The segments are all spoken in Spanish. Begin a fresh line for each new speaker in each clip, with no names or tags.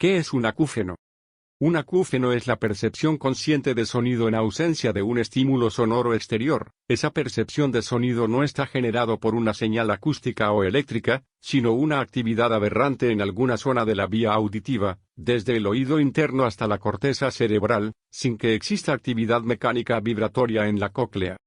¿Qué es un acúfeno? Un acúfeno es la percepción consciente de sonido en ausencia de un estímulo sonoro exterior. Esa percepción de sonido no está generado por una señal acústica o eléctrica, sino una actividad aberrante en alguna zona de la vía auditiva, desde el oído interno hasta la corteza cerebral, sin que exista actividad mecánica vibratoria en la cóclea.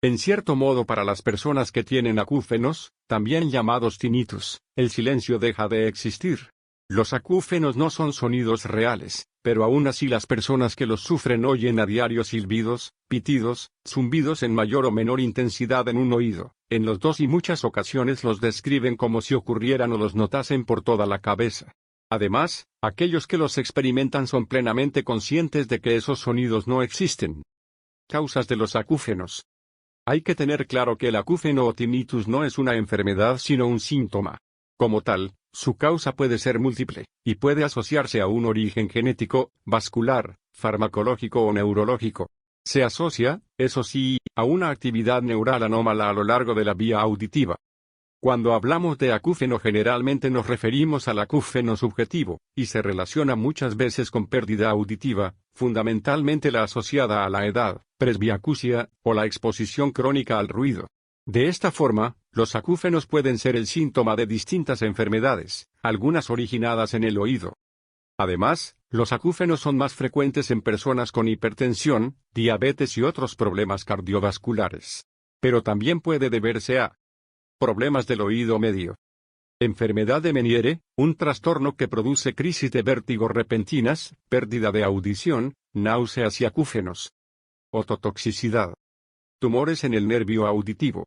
En cierto modo, para las personas que tienen acúfenos, también llamados tinnitus, el silencio deja de existir. Los acúfenos no son sonidos reales, pero aún así las personas que los sufren oyen a diario silbidos, pitidos, zumbidos en mayor o menor intensidad en un oído. En los dos y muchas ocasiones los describen como si ocurrieran o los notasen por toda la cabeza. Además, aquellos que los experimentan son plenamente conscientes de que esos sonidos no existen. Causas de los acúfenos. Hay que tener claro que el acúfeno o tinnitus no es una enfermedad sino un síntoma. Como tal, su causa puede ser múltiple, y puede asociarse a un origen genético, vascular, farmacológico o neurológico. Se asocia, eso sí, a una actividad neural anómala a lo largo de la vía auditiva. Cuando hablamos de acúfeno generalmente nos referimos al acúfeno subjetivo, y se relaciona muchas veces con pérdida auditiva, fundamentalmente la asociada a la edad, presbiacusia, o la exposición crónica al ruido. De esta forma, los acúfenos pueden ser el síntoma de distintas enfermedades, algunas originadas en el oído. Además, los acúfenos son más frecuentes en personas con hipertensión, diabetes y otros problemas cardiovasculares. Pero también puede deberse a problemas del oído medio. Enfermedad de Meniere, un trastorno que produce crisis de vértigo repentinas, pérdida de audición, náuseas y acúfenos. Ototoxicidad. Tumores en el nervio auditivo.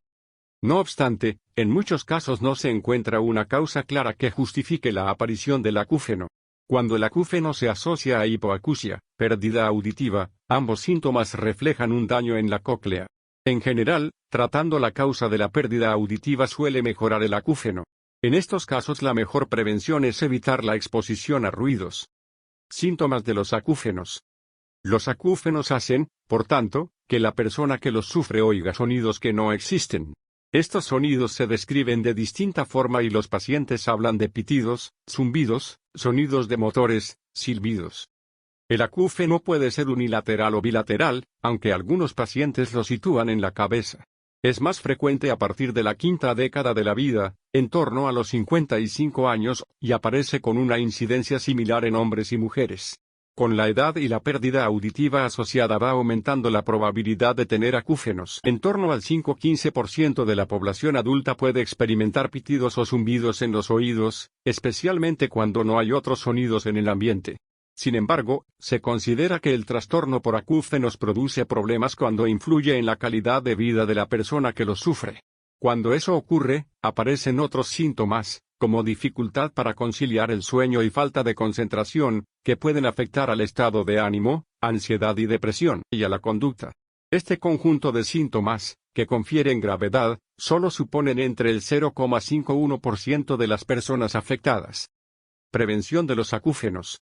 No obstante, en muchos casos no se encuentra una causa clara que justifique la aparición del acúfeno. Cuando el acúfeno se asocia a hipoacusia, pérdida auditiva, ambos síntomas reflejan un daño en la cóclea. En general, tratando la causa de la pérdida auditiva suele mejorar el acúfeno. En estos casos la mejor prevención es evitar la exposición a ruidos. Síntomas de los acúfenos. Los acúfenos hacen, por tanto, que la persona que los sufre oiga sonidos que no existen. Estos sonidos se describen de distinta forma y los pacientes hablan de pitidos, zumbidos, sonidos de motores, silbidos. El acúfeno puede ser unilateral o bilateral, aunque algunos pacientes lo sitúan en la cabeza. Es más frecuente a partir de la quinta década de la vida, en torno a los 55 años, y aparece con una incidencia similar en hombres y mujeres. Con la edad y la pérdida auditiva asociada va aumentando la probabilidad de tener acúfenos. En torno al 5-15% de la población adulta puede experimentar pitidos o zumbidos en los oídos, especialmente cuando no hay otros sonidos en el ambiente. Sin embargo, se considera que el trastorno por acúfenos produce problemas cuando influye en la calidad de vida de la persona que lo sufre. Cuando eso ocurre, aparecen otros síntomas, como dificultad para conciliar el sueño y falta de concentración, que pueden afectar al estado de ánimo, ansiedad y depresión, y a la conducta. Este conjunto de síntomas, que confieren gravedad, solo suponen entre el 0,51% de las personas afectadas. Prevención de los acúfenos.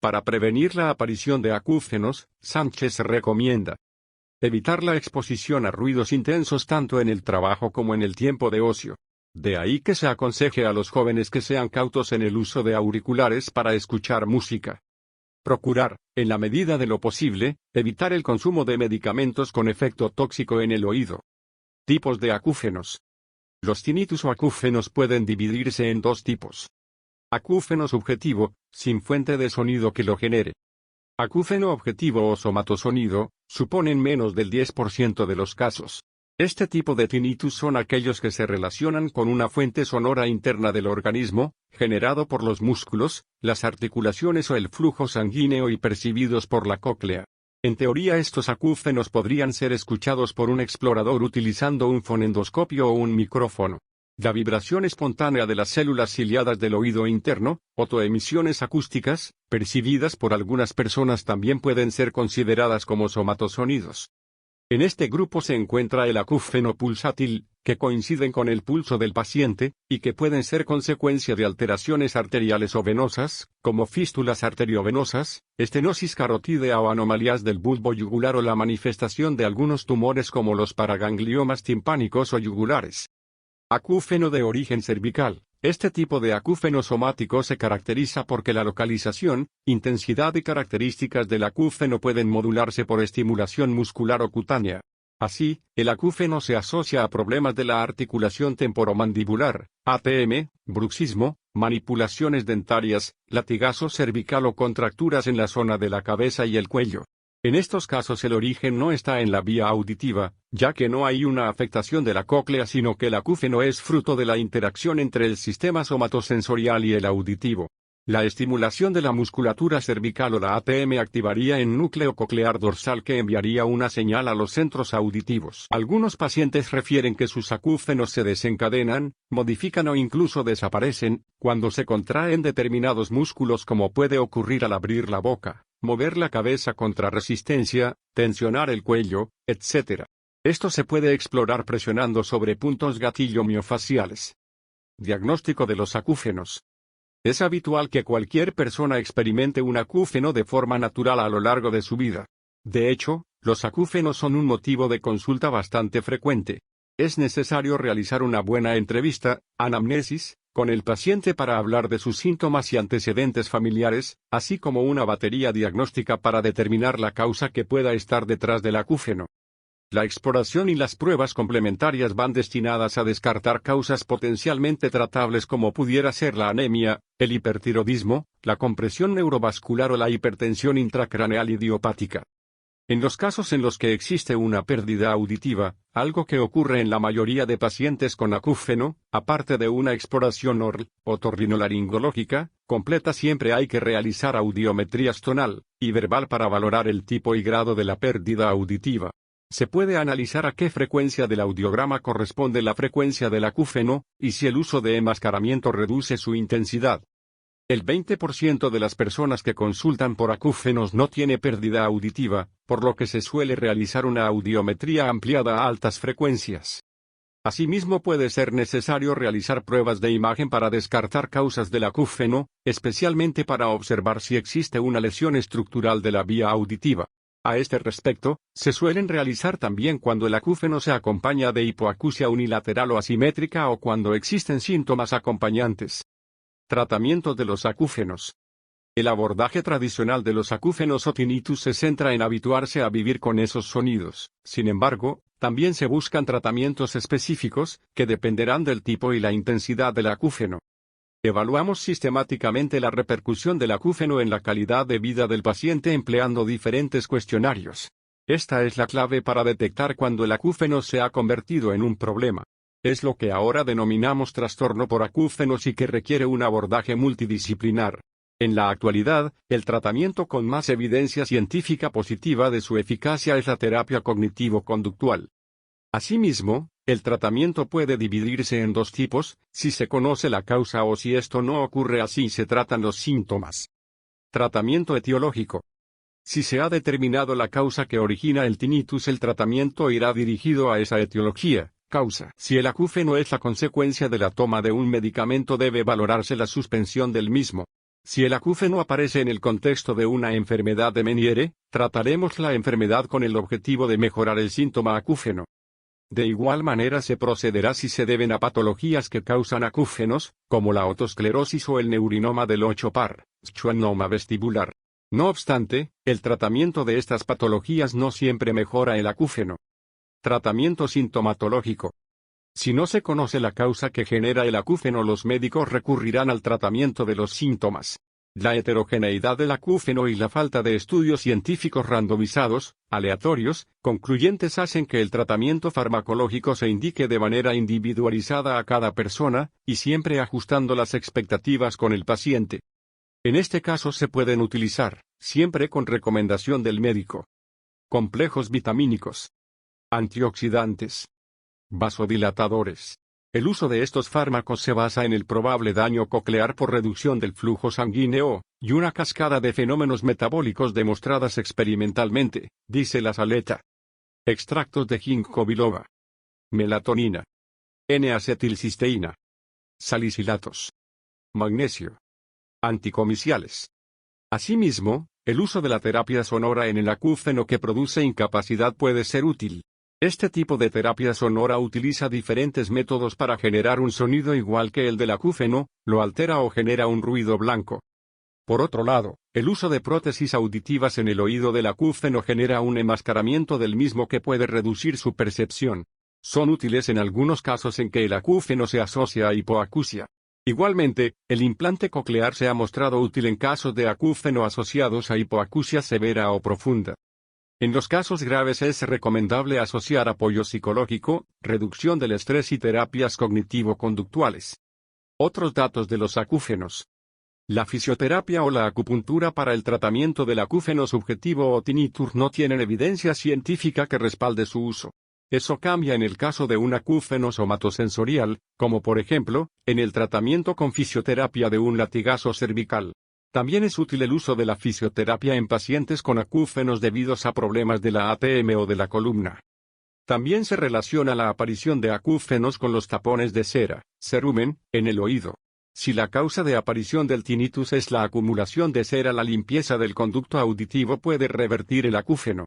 Para prevenir la aparición de acúfenos, Sánchez recomienda evitar la exposición a ruidos intensos tanto en el trabajo como en el tiempo de ocio. De ahí que se aconseje a los jóvenes que sean cautos en el uso de auriculares para escuchar música. Procurar, en la medida de lo posible, evitar el consumo de medicamentos con efecto tóxico en el oído. Tipos de acúfenos. Los tinnitus o acúfenos pueden dividirse en dos tipos. Acúfeno subjetivo, sin fuente de sonido que lo genere. Acúfeno objetivo o somatosonido, suponen menos del 10% de los casos. Este tipo de tinnitus son aquellos que se relacionan con una fuente sonora interna del organismo, generado por los músculos, las articulaciones o el flujo sanguíneo y percibidos por la cóclea. En teoría estos acúfenos podrían ser escuchados por un explorador utilizando un fonendoscopio o un micrófono. La vibración espontánea de las células ciliadas del oído interno, otoemisiones acústicas, percibidas por algunas personas también pueden ser consideradas como somatosonidos. En este grupo se encuentra el acúfeno pulsátil, que coinciden con el pulso del paciente, y que pueden ser consecuencia de alteraciones arteriales o venosas, como fístulas arteriovenosas, estenosis carotídea o anomalías del bulbo yugular o la manifestación de algunos tumores como los paragangliomas timpánicos o yugulares. Acúfeno de origen cervical. Este tipo de acúfeno somático se caracteriza porque la localización, intensidad y características del acúfeno pueden modularse por estimulación muscular o cutánea. Así, el acúfeno se asocia a problemas de la articulación temporomandibular, ATM, bruxismo, manipulaciones dentarias, latigazo cervical o contracturas en la zona de la cabeza y el cuello. En estos casos el origen no está en la vía auditiva, ya que no hay una afectación de la cóclea sino que el acúfeno es fruto de la interacción entre el sistema somatosensorial y el auditivo. La estimulación de la musculatura cervical o la ATM activaría el núcleo coclear dorsal que enviaría una señal a los centros auditivos. Algunos pacientes refieren que sus acúfenos se desencadenan, modifican o incluso desaparecen, cuando se contraen determinados músculos como puede ocurrir al abrir la boca, mover la cabeza contra resistencia, tensionar el cuello, etc. Esto se puede explorar presionando sobre puntos gatillo miofaciales. Diagnóstico de los acúfenos. Es habitual que cualquier persona experimente un acúfeno de forma natural a lo largo de su vida. De hecho, los acúfenos son un motivo de consulta bastante frecuente. Es necesario realizar una buena entrevista, anamnesis, con el paciente para hablar de sus síntomas y antecedentes familiares, así como una batería diagnóstica para determinar la causa que pueda estar detrás del acúfeno. La exploración y las pruebas complementarias van destinadas a descartar causas potencialmente tratables como pudiera ser la anemia, el hipertiroidismo, la compresión neurovascular o la hipertensión intracraneal idiopática. En los casos en los que existe una pérdida auditiva, algo que ocurre en la mayoría de pacientes con acúfeno, aparte de una exploración otorrinolaringológica completa, siempre hay que realizar audiometría tonal y verbal para valorar el tipo y grado de la pérdida auditiva. Se puede analizar a qué frecuencia del audiograma corresponde la frecuencia del acúfeno, y si el uso de enmascaramiento reduce su intensidad. El 20% de las personas que consultan por acúfenos no tiene pérdida auditiva, por lo que se suele realizar una audiometría ampliada a altas frecuencias. Asimismo puede ser necesario realizar pruebas de imagen para descartar causas del acúfeno, especialmente para observar si existe una lesión estructural de la vía auditiva. A este respecto, se suelen realizar también cuando el acúfeno se acompaña de hipoacusia unilateral o asimétrica o cuando existen síntomas acompañantes. Tratamiento de los acúfenos. El abordaje tradicional de los acúfenos o tinnitus se centra en habituarse a vivir con esos sonidos. Sin embargo, también se buscan tratamientos específicos, que dependerán del tipo y la intensidad del acúfeno. Evaluamos sistemáticamente la repercusión del acúfeno en la calidad de vida del paciente empleando diferentes cuestionarios. Esta es la clave para detectar cuando el acúfeno se ha convertido en un problema. Es lo que ahora denominamos trastorno por acúfenos y que requiere un abordaje multidisciplinar. En la actualidad, el tratamiento con más evidencia científica positiva de su eficacia es la terapia cognitivo-conductual. Asimismo, el tratamiento puede dividirse en dos tipos, si se conoce la causa o si esto no ocurre así se tratan los síntomas. Tratamiento etiológico. Si se ha determinado la causa que origina el tinnitus, el tratamiento irá dirigido a esa etiología, causa. Si el acúfeno es la consecuencia de la toma de un medicamento, debe valorarse la suspensión del mismo. Si el acúfeno aparece en el contexto de una enfermedad de Meniere, trataremos la enfermedad con el objetivo de mejorar el síntoma acúfeno. De igual manera se procederá si se deben a patologías que causan acúfenos, como la otosclerosis o el neurinoma del 8-par, schwannoma vestibular. No obstante, el tratamiento de estas patologías no siempre mejora el acúfeno. Tratamiento sintomatológico. Si no se conoce la causa que genera el acúfeno, los médicos recurrirán al tratamiento de los síntomas. La heterogeneidad del acúfeno y la falta de estudios científicos randomizados, aleatorios, concluyentes hacen que el tratamiento farmacológico se indique de manera individualizada a cada persona, y siempre ajustando las expectativas con el paciente. En este caso se pueden utilizar, siempre con recomendación del médico, complejos vitamínicos, antioxidantes, vasodilatadores. El uso de estos fármacos se basa en el probable daño coclear por reducción del flujo sanguíneo, y una cascada de fenómenos metabólicos demostradas experimentalmente, dice la Saleta. Extractos de ginkgo biloba, melatonina, N-acetilcisteína, salicilatos, magnesio, anticomiciales. Asimismo, el uso de la terapia sonora en el acúfeno que produce incapacidad puede ser útil. Este tipo de terapia sonora utiliza diferentes métodos para generar un sonido igual que el del acúfeno, lo altera o genera un ruido blanco. Por otro lado, el uso de prótesis auditivas en el oído del acúfeno genera un enmascaramiento del mismo que puede reducir su percepción. Son útiles en algunos casos en que el acúfeno se asocia a hipoacusia. Igualmente, el implante coclear se ha mostrado útil en casos de acúfeno asociados a hipoacusia severa o profunda. En los casos graves es recomendable asociar apoyo psicológico, reducción del estrés y terapias cognitivo-conductuales. Otros datos de los acúfenos. La fisioterapia o la acupuntura para el tratamiento del acúfeno subjetivo o tinnitus no tienen evidencia científica que respalde su uso. Eso cambia en el caso de un acúfeno somatosensorial, como por ejemplo, en el tratamiento con fisioterapia de un latigazo cervical. También es útil el uso de la fisioterapia en pacientes con acúfenos debidos a problemas de la ATM o de la columna. También se relaciona la aparición de acúfenos con los tapones de cera, cerumen, en el oído. Si la causa de aparición del tinnitus es la acumulación de cera, la limpieza del conducto auditivo puede revertir el acúfeno.